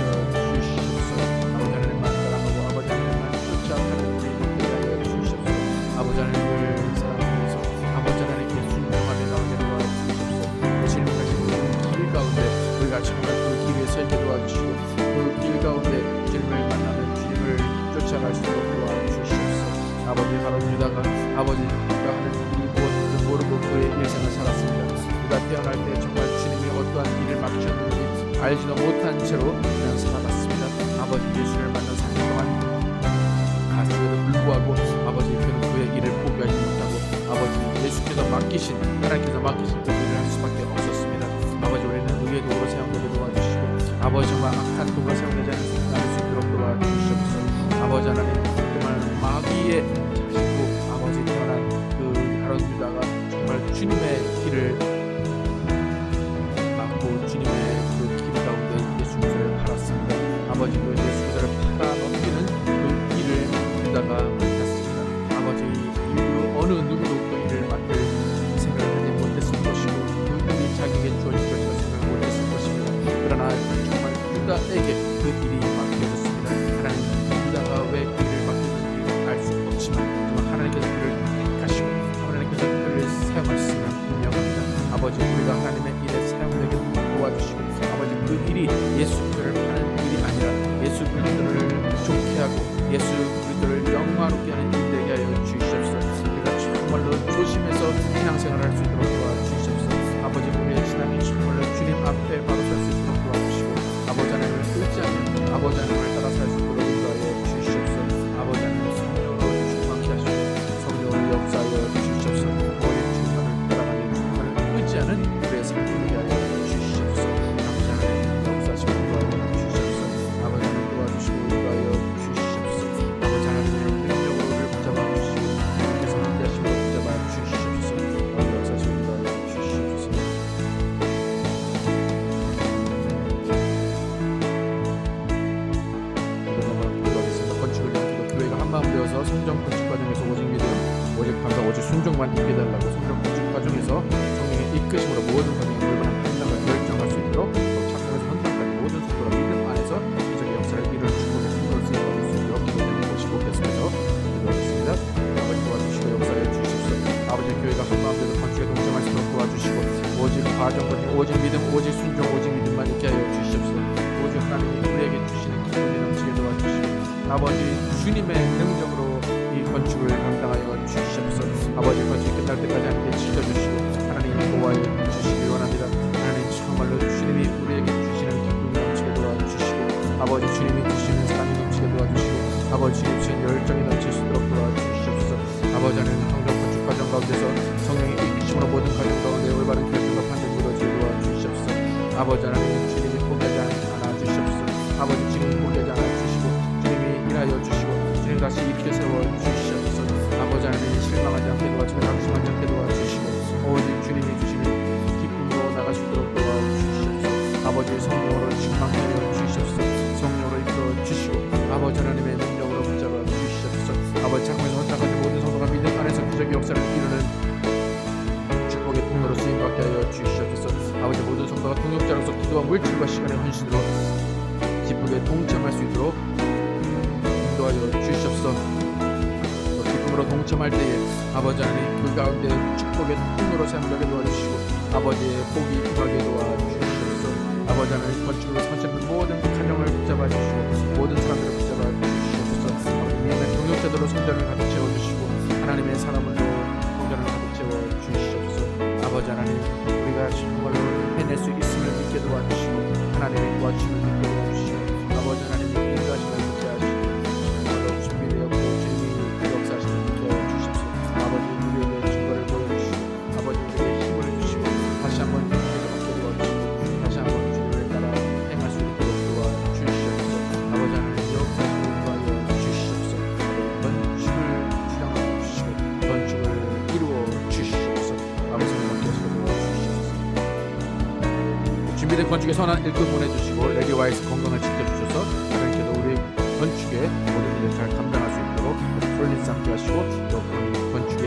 주시옵소서. 아버지 하나님만 사랑하고 아버지 하나님만 쫓아가는 우리 되게 하여 주시옵소서. 아버지 하나님을 사랑하면서 아버지 하나님께 순종하며 나오게 도와주시옵소서. 질문하신 그 길 가운데 우리가 정말 그 길에 서게 도와주시고 그 길 가운데 주님을 만나면 주님을 쫓아갈 수 있도록 도와주시옵소서. 아버지 바로 유다가 아버지가 하는 일이 무엇인지 모르고 그의 일생을 살았습니다. 유다 태어날 때 정말 주님이 어떠한 일을 맡으셨는지 알지도 못한 채로 그냥 살아갔습니다. 아버지 예수를 만난 3년 동안 갔음에도 불구하고 아버지 그는 그의 일을 포기하지 못하고 아버지 하나님께서 맡기신 그 일을 할 수밖에 없었습니다. 아버지 우리는 의의 도구로 사용되게 도와주시고 아버지 정말 악한 도구로 사용되지 않을 수 있도록 도와주시옵소서. 아버지 하나님 정말 마귀의 자식으로 아버지 태어난 그 가론 유다가 정말 주님의 길을 막고 주님의 그 길 가운데 예수 그리스도를 팔았습니다. 아버지 그 예수 그리스도를 팔아 넘기는 그 일을 유다가 맡았습니다. 아버지 그 어느 누구도 그 일을 맡을 생각을 하지 못했을 것이고 그 일이 자기에게 주어질 것이라 생각을 못했을 것입니다. 그러나 정말 유다에게 그 일이 맡겨졌습니다. 하나님 유다가 왜 그 일을 맡겼는지 알 수 없지만 정말 하나님께서 그를 택하시고 하나님께서 그를 사용하셨으면 분명합니다. 아버지 우리가 하나님의 일에 사용되게 도와주시고 아버지 그 일이 예수 그리스도를 파는 일이 아니라 예수 그리스도를 좋게 하고 예수 그리스도를 영화롭게 하는 일 되게 하여 주시옵소서. 우리가 정말로 조심해서 신앙생활을 할 수 있도록 도와주시옵소서. 아버지 우리의 신앙이 정말로 주님 앞에 바로 설 수 있도록 도와주시고 아버지 하나님을 의지하며 아버지 하나님을 따라 살 수 있도록 인도하여 주시옵소서. 아버지 하나님 성령으로 충만케 하시고 성령으로 역사하여 주시옵소서. 우리 주님만을 따라가는 주님만을 의지하는 우리의 삶을 되게 하여 주시옵소서. 아버지 하나님 역사하시고 인도하여 주시옵소서. 아버지 하나님 도와주시고 인도하여 주시옵소서. 아버지 하나님의 능력으로 우리를 붙잡아 주시고 주님께서 함께 하시고 붙잡아 주시옵소서. 아버지 역사하시고 인도하여 주시옵소서. 건축을 위한 기도 교회가 한마음 되어서 성전 건축 과정에서 오직 믿음 오직 감사 오직 순종만 임해달라고 성전 건축 과정에서 성령의 이끄심으로 모든 과정에 올바른 판단과 결정할 수 있도록 착각에서 헌납 과정거니 오직 믿음 오직 순종 오직 믿음만 있게 하여 주시옵소서. 오직 하나님이 우리에게 주시는 기쁨이 넘치게 도와주시고 아버지 주님의 능력으로 이 건축을 감당하여 주시옵소서. 아버지 건축이 끝날 때까지 함께 지켜주시고 하나님 보호하여 주시기 원합니다. 하나님 정말로 주님이 우리에게 주시는 기쁨이 넘치게 도와주시고 아버지 주님이 주시는 사랑이 넘치게 도와주시고 아버지 주님 주신 열정이 넘칠 수 있도록 도와주시옵소서. 아버지 하나님 성경 건축 과정 가운데서 성령의 이끄심으로 모든 과정 가운데 올바른 결정과 판단이 이루어지게 도와주시옵소서. 아버지 하나님 주님이 포기하지 않아 주시옵소서. 아버지 주님이 포기하지 않아 주시고 주님이 일하여 주시고 주님 다시 일으켜 세워 주시옵소서. 아버지 하나님 실망하지 않게 도와주시고 낙심하지 않게 도와주시고 오직 주님이 주시는 기쁨으로 나갈 수 있도록 도와주시옵소서. 아버지 성령으로 충만하여 주시옵소서. 성령으로 이끌어 주시고 아버지 하나님의 능력으로 붙잡아 주시옵소서. 아버지 작품에서 헌장까지 모든 성도가 믿음 안에서 기적의 역사를 이루는 축복의 통로로 쓰임받게 하여 주시옵소서. 아버지 모든 성도가 동역자로서 기도와 물질과 시간의 헌신으로 기쁘게 동참할 수 있도록 인도하여 주시옵소서. 또 기쁨으로 동참할 때에 아버지 하나님 그 가운데 축복의 통로로 사용하게 도와주시고 아버지의 복이 임하게 도와주시옵소서. 아버지 하나님 건축으로 선실하는 모든 가정을 붙잡아 주시고 모든 사람들을 붙잡아 주시옵소서. 아버지 믿음의 동역자들로 성전을 가득 채워주시고 하나님의 사람으로 성전을 가득 채워주시옵소서. 아버지 하나님 우리가 정말로 해낼 수 있음을 믿게 도와주시고 하나님의 도와주심을 믿게 도와주시고 아버지 하나님의 인도하심을 믿게 하시고 정말로 준비되었고 주님이 역사하심을 믿게 주십시오. 아버지 우리에게 증거를 보여주시고 아버지 우리에게 힘을 주시고 다시 한번 주님을 받게 도와주시고 다시 한번 주님을 따라 행할 수 있도록 도와주시옵소서. 아버지 하나님 역사하심을 도와여 주시옵소서. 건축을 주장하여 주시고 건축을 이루어 주시옵소서. 아버지 하나님께서 도와주시옵소서. 준비된 건축에 선한 일꾼 보내주시고 레디와이스 건강을 지켜주셔서 하나님께서 우리 건축에 모든 일을 잘 감당할 수 있도록 폴린스 함께 하시고 또 건축에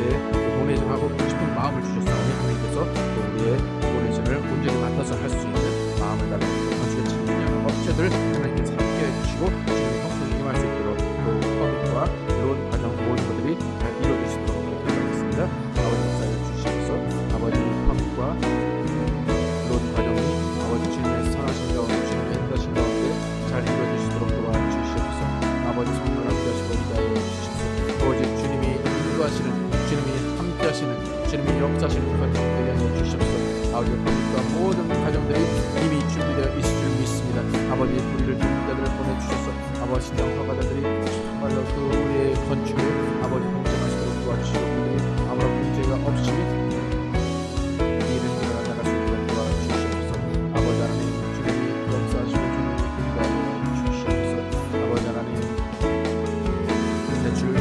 도네이션하고 싶은 마음을 주셨사오니 하나님께서 또 우리의 도네이션을 온전히 맡아서 할 수 있는 마음을 가지고 건축에 참여하는 업체들 하나님께서 함께 해주시고 주님의 형통이 임할 수 있도록 또 커밋과 이런 과정 모든 것들이 잘 이루어질 수 있도록 기도하겠습니다. 아버지 역사해 주시옵소서. 아버지 커밋과 이런 과정이 아버지 주님의 선하신 가운데 주님의 인도하신 가운데 잘 이루어질 수 있도록 도와주시옵소서. 아버지 성령 함께 하시고 인도하여 주시옵소서. 오직 주님이 인도하시는 주님이 함께 하시는 주님이 역사하시는 건축 되게 하여 주시옵소서. 아버지 건축과 모든 과정들이 이미 준비되어 있을 줄 믿습니다. 아버지 우리를 전문자들을 보내주셔서 아버지 신장 허가자들이 정말로 그 우리의 건축에 아버지 동참하시도록 도와주시고 그들이 아무런 문제가 없이 일을 나갈 수 있도록 도와주시옵소서. 아버지 하나님 주님이 역사하시고 주님이 인도하여 주시옵소서. 아버지 하나님 대출에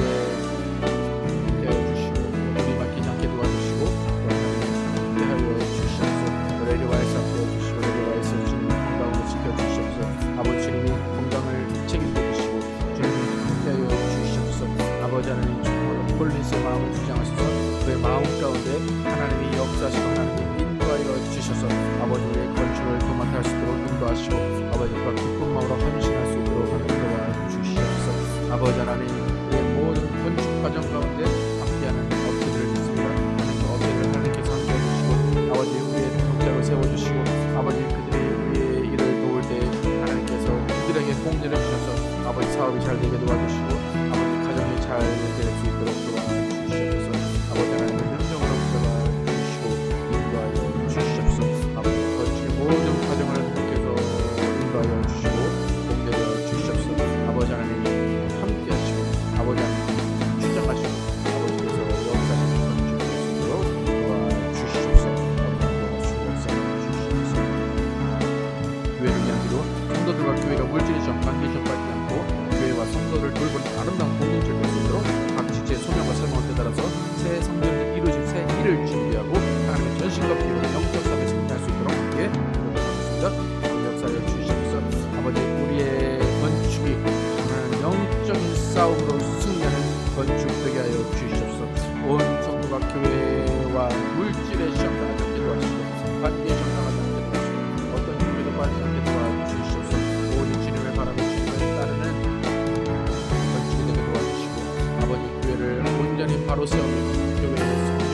함께하여 주시고 우리 맡기지 않게 도와주시고 또 하나님 함께하여 주시옵소서. 레디와이스 함께하여 주시고 레디와이스 주님 건강으로 지켜주시옵소서. 아버지 주님이 건강을 책임져 주시고 주님이 함께하여 주시옵소서. 아버지 하나님 정말로 폴린스의 마음을 주장하셔서 그의 마음 가운데 하나님이 역사하시고 하나님이 인도하여 주셔서 아버지 우리의 건축을 도맡아 할 수 있도록 인도하시고 아버지가 기쁜 마음으로 헌신할 수 있도록 하나님 도와주시옵소서. 아버지 하나님 우리의 모든 건축 과정 가운데 함께하는 업체들을 믿습니다. 하나님 그 업체를 하나님께서 함께해 주시고 아버지 우리의 동작을 세워주시고 아버지 그들이 우리의 일을 도울 때 하나님께서 그들에게 공제를 주셔서 아버지 사업이 잘 되게 도와주시고 아버지 가정이 잘 될 수 있도록 도와주시옵소서. 아버지 하나님의 명령으로 붙잡아 주시고 인도하여 주시옵소서. 아버지 건축의 모든 과정을 하나님께서 인도하여 주시고 공제하여 주시옵소서. 아버지 하나님 함께 하시고 아버지 하나님 주장하시고 아버지께서 역사하시는 건축을 수 있도록 도와주시옵소서. 교회를 위한 기도 성도들과 교회가 물질의 관계 전파하지 않고 교회와 성도를 돌보는 아름다운 공동체를 이루도록 각 지체의 소명과 설명에 따라서 새 성전을 이루어질 새 일을 준비하고 하나님의 전신과 비유로 영적 삶에 승리할 수 있도록 함께 기도하겠습니다. 역사하여 주시옵소서. 아버지 우리의 건축이 정말 영적인 싸움으로 승리하는 건축 되게 하여 주시옵소서. 온 성도가 교회와 물질의 시험 당하지 않게 도와주시고 관계의 시험 당하지 않게 도와주시고 어떤 힘에도 빠지지 않게 도와주시옵소서. 오직 주님을 바라며 주님을 따르는 건축이 되게 도와주시고 아버지 교회를 온전히 바로 세우며 교회의 성령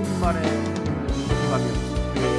충만에 임하며 교회의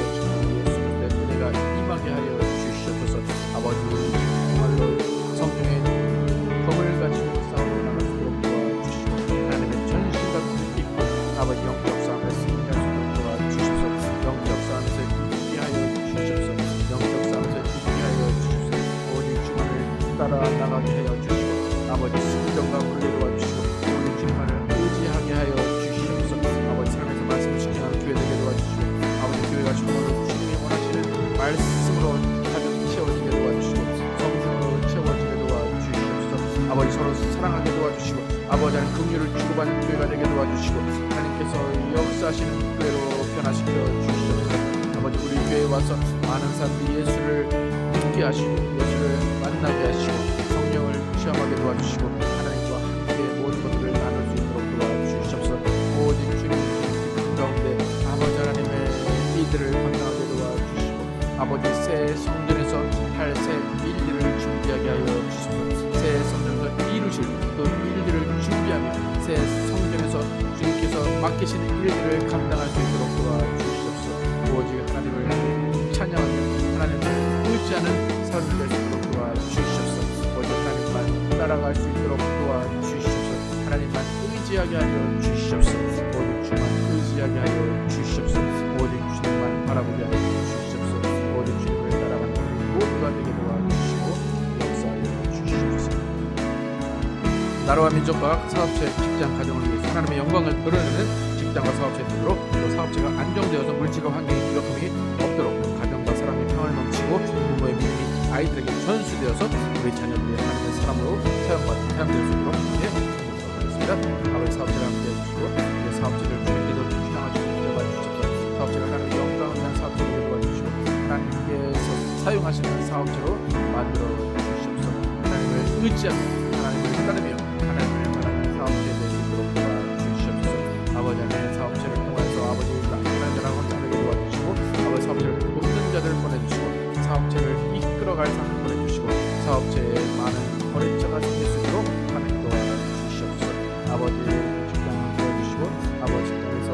아버지 영적 싸움에 승리할 수 있도록 도와주십시오. 영적 싸움에서 이기게 하여 주십시오. 영적 싸움에서 이기게 하여 주십시오. 오직 주만을 따라 나가게 하여 주시고 아버지 순종과 훈련을 도와주시고 오직 주만을 의지하게 하여 주십시오. 아버지 삶에서 말씀을 지키는 교회 되게 도와주시고 아버지 교회가 정말로 주님이 원하시는 말씀으로 가득 채워지게 도와주시고 성령으로 채워지게 도와주시옵소서. 아버지 서로 사랑하게 도와주시고 아버지 하나님 긍휼을 주고받는 교회가 되게 도와주시고 하나님께서 역사하시는 교회로 변화시켜 주시옵소서. 아버지 우리 교회에 와서 많은 사람들이 예수를 듣게 하시고 예수를 만나게 하시고 성령을 체험하게 도와주시고 하나님과 함께 모든 것들을 나눌 수 있도록 도와주시옵소서. 오직 주님 가운데 아버지 하나님의 일들을 감당하게 도와주시고 아버지 새 성전에서 할 새 일들을 준비하게 하여 주시옵소서. 새 성전에서 이루실 그 일들을 준비하며 새 성전에서 주님께서 맡기시는 일들을 감당할 수 있도록 도와주시옵소서. 오직 하나님을 찬양하며 하나님을 의지하는 삶을 낼 수 있도록 도와주시옵소서. 오직 하나님만 따라갈 수 있도록 도와주시옵소서. 하나님만 의지하게 하여 주시옵소서. 오직 주만 의지하게 하여 주시옵소서. 오직 주님만 바라보게 하여 주시옵소서. 오직 주님을 따라가는 우리 모두가 되게 도와주시고 역사하여 주시옵소서. 나라와 민족과 사업체, 직장, 가정을 위해서 하나님의 영광을 드러내는 직장과 사업체의 뜻으로 또 사업체가 안정되어서 물질과 환경의 부족함이 없도록 가정과 사람의 평안을 넘치고 부모의 믿음이 아이들에게 전수되어서 우리 자녀들의 하나님의 사람으로 사용될 수 있도록 함께 하겠습니다. 아버지 사업체를 함께 해주시고 우리 사업체를 주님께서 주장하시고 인정해주셔서 사업체가 하나님의 영광을 위한 사업체로 도와주시고 하나님께서 사용하시는 사업체로 만들어 주시옵소서. 하나님을 의지하며 하나님을 따르며 하나님을 바라는 사업체에 될 수 있도록 도와주시옵소서. 아버지 하나님의 사업체를 통해서 아버지를 하나님하고 자르게 도와주시고 아버지 사업체를 돕는 자들을 보내주시고 사업체를 이끌어갈 사람을 보내주시고 사업체에 많은 거래처가 생길 수 있도록 하나님 도와주시옵소서. 아버지 직장을 도와주시고 아버지 직장에서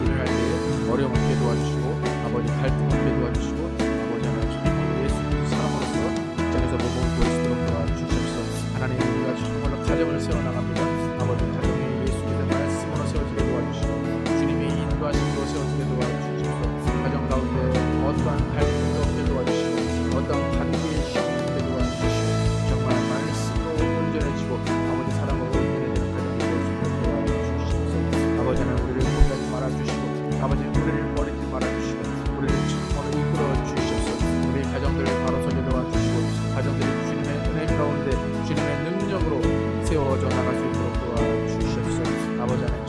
일을 할 때 어려움 없게 도와주시고 아버지 갈등 없게 도와주시고 아버지 하나님 예수 사람으로서 직장에서 모범을 보여주도록 도와주시옵소서. 하나님 우리가 정말로 가정을 세워나갑니다. 아버지 가정이 예수님의 말씀으로 세워지게 도와주시고 주님의 인도하심으로 세워지게 도와주시옵소서. 가정 가운데 어떠한 갈등도 없게 도와주시고 어떠한 관계의 시험도 없게 도와주시고 정말 말씀으로 온전해지고 아버지 사랑으로 온전해지는 가정이 될 수 있도록 도와주시옵소서. 아버지 하나님 우리를 포기하지 말아주시고 아버지 우리를 버리지 말아주시고 우리를 참으로 이끌어 주시옵소서. 우리 가정들을 바로 서게 도와주시고 가정들이 주님의 은혜 가운데 주님의 능력으로 세워져 나갈 수 있도록 도와주시옵소서. 아버지 하나님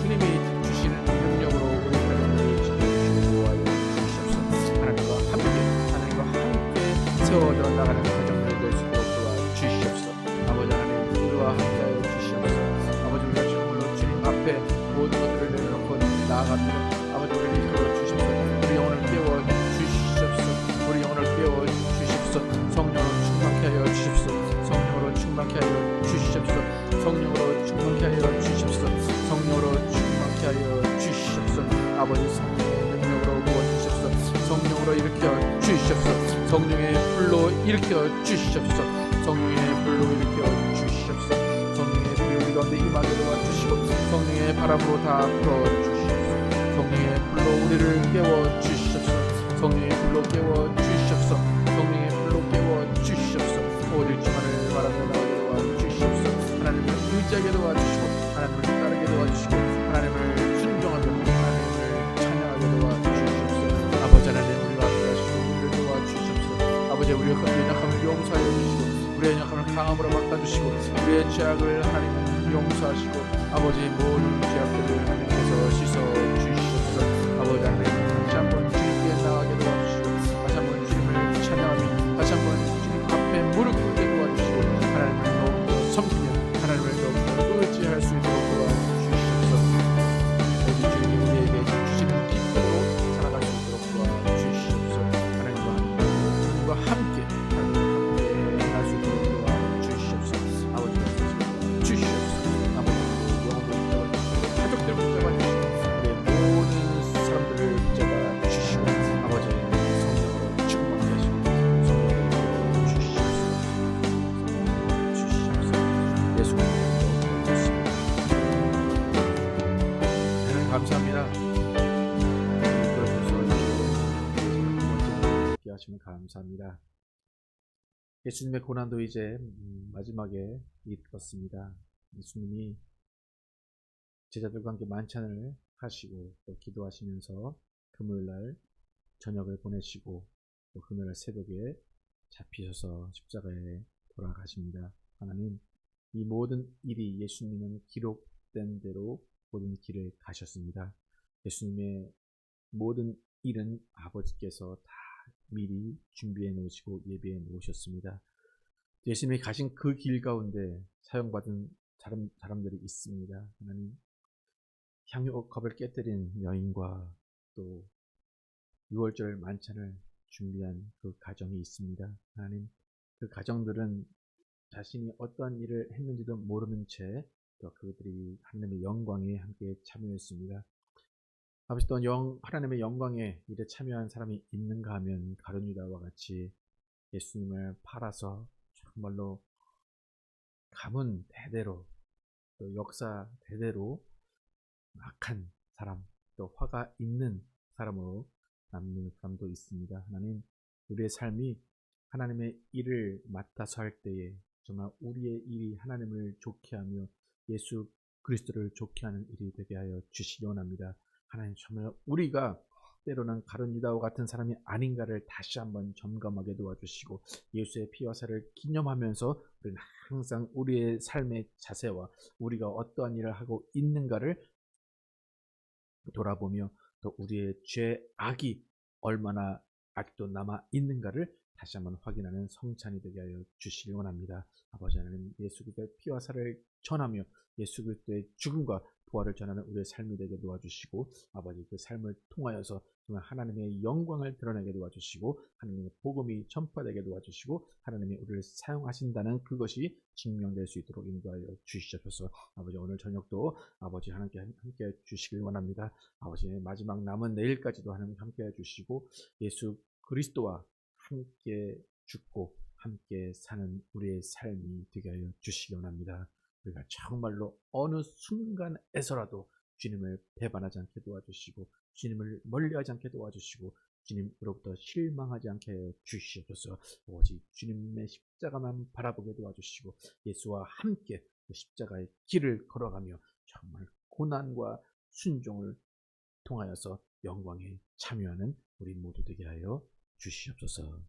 주님이 주시는 능력으로 우리 가정들을 지켜주시고 도와여 주시옵소서. 하나님과 함께 세워져 나가는 가정을 될 수 있도록 도와주시옵소서. 아버지 하나님 우리와 함께하여 주시옵소서. 아버지 우리가 정말로 주님 앞에 모든 것들을 내려놓고 나아갑니다. 아버지 우리를 이끌어 주시옵소서. 우리 영혼을 깨워 주시옵소서. 우리 영혼을 깨워 주시옵소서. 성령으로 충만케 하여 주시옵소서. 성령으로 충만케 하여 주시옵소서. 성령으로 충만케 하여 주시옵소서. 성령으로 충만케 하여 주시옵소서. 아버지 성령의 능력으로 부어 주시옵소서. 성령으로 일으켜 주시옵소서. 성령의 불로 일으켜 주시옵소서. 성령의 불로 일으켜 주시옵소서. 성령의 불이 우리 가운데 임하게 도와주시고 성령의 바람으로 다 불어 주시옵소서. 성령의 불로 우리를 깨워 주시옵소서. 성령의 불로 깨워 주시옵소서. 성령의 불로 깨워 주시옵소서. 오직 주만을 바라며 나오게 도와주시옵소서. 하나님을 의지하게 도와주시고 하나님을 따르게 도와주시고 하나님을 순종하며 하나님을 찬양하게 도와주시옵소서. 아버지 하나님 우리가 함께하시고 우리를 도와주시옵소서. 아버지 우리의 연약함을 용서하여 주시고 우리의 연약함을 강함으로 바꿔주시고 우리의 죄악을 하나님 용서하시고 아버지의 모든 죄악들을 하나님께서 씻어주시옵소서. 아버지 하나님 다시 한번 주님께 나가게 도와주시고 다시 한번 주님을 찬양하며 다시 한번 주님 앞에 무릎 꿇게 도와주시고 하나님을 더욱더 섬기며 하나님을 더욱더 의지할 수 있도록 도와주시옵소서. 오직 주님이 우리에게 주시는 기쁨으로 살아갈 수 있도록 도와주시옵소서. 하나님과 함께 할 수 있도록 도와주시옵소서. 아버지가 주시옵소서. 아버지 영혼을 붙잡아주시고 가족들 붙잡아주시고 우리의 감사합니다. 그러셔서 함께 하시면 감사합니다. 예수님의 고난도 이제 마지막에 이르렀습니다. 예수님이 제자들과 함께 만찬을 하시고 또 기도하시면서 금요일날 저녁을 보내시고 또 금요일날 새벽에 잡히셔서 십자가에 돌아가십니다. 하나님, 이 모든 일이 예수님은 기록된 대로 모든 길을 가셨습니다. 예수님의 모든 일은 아버지께서 다 미리 준비해 놓으시고 예비해 놓으셨습니다. 예수님이 가신 그 길 가운데 사용받은 사람들이 있습니다. 하나님, 향유컵을 깨뜨린 여인과 또 6월절 만찬을 준비한 그 가정이 있습니다. 하나님, 그 가정들은 자신이 어떠한 일을 했는지도 모르는 채 또 그들이 하나님의 영광에 함께 참여했습니다. 아버지, 또 하나님의 영광에 일에 참여한 사람이 있는가 하면 가룟유다와 같이 예수님을 팔아서 정말로 가문 대대로 또 역사 대대로 악한 사람, 또 화가 있는 사람으로 남는 사람도 있습니다. 하나님, 우리의 삶이 하나님의 일을 맡아서 할 때에 정말 우리의 일이 하나님을 좋게 하며 예수 그리스도를 좋게 하는 일이 되게 하여 주시기 원합니다. 하나님, 정말 우리가 때로는 가룟유다와 같은 사람이 아닌가를 다시 한번 점검하게 도와주시고 예수의 피와 살을 기념하면서 우리는 항상 우리의 삶의 자세와 우리가 어떠한 일을 하고 있는가를 돌아보며 또 우리의 죄 악이 얼마나 아직도 남아 있는가를 다시 한번 확인하는 성찬이 되게 하여 주시기 원합니다. 아버지 하나님, 예수 그리스도의 피와 살을 전하며 예수 그리스도의 죽음과 부활을 전하는 우리의 삶이 되게 도와주시고 아버지, 그 삶을 통하여서 정말 하나님의 영광을 드러내게 도와주시고 하나님의 복음이 전파되게 도와주시고 하나님이 우리를 사용하신다는 그것이 증명될 수 있도록 인도하여 주시옵소서. 아버지, 오늘 저녁도 아버지 하나님께 함께 주시길 원합니다. 아버지, 마지막 남은 내일까지도 하나님 함께 해주시고 예수 그리스도와 함께 죽고 함께 사는 우리의 삶이 되게 하여 주시기 원합니다. 우리가 정말로 어느 순간에서라도 주님을 배반하지 않게 도와주시고 주님을 멀리하지 않게 도와주시고 주님으로부터 실망하지 않게 하여 주시옵소서. 오직 주님의 십자가만 바라보게 도와주시고 예수와 함께 그 십자가의 길을 걸어가며 정말 고난과 순종을 통하여서 영광에 참여하는 우리 모두 되게 하여 주시옵소서.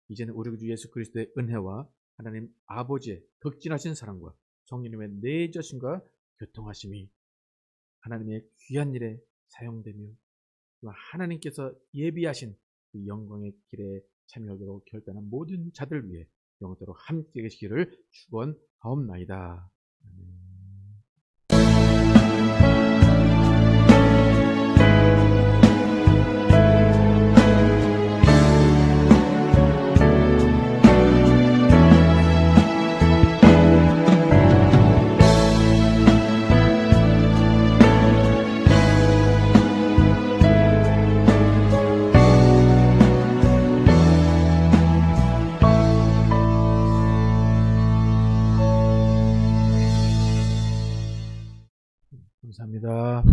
이제는 우리 주 예수 그리스도의 은혜와 하나님 아버지의 극진하신 사랑과 성령님의 내저심과 교통하심이 하나님의 귀한 일에 사용되며 하나님께서 예비하신 그 영광의 길에 참여하도록 결단한 모든 자들 위해 영원토록 함께 계시기를 축원하옵나이다. 감사합니다.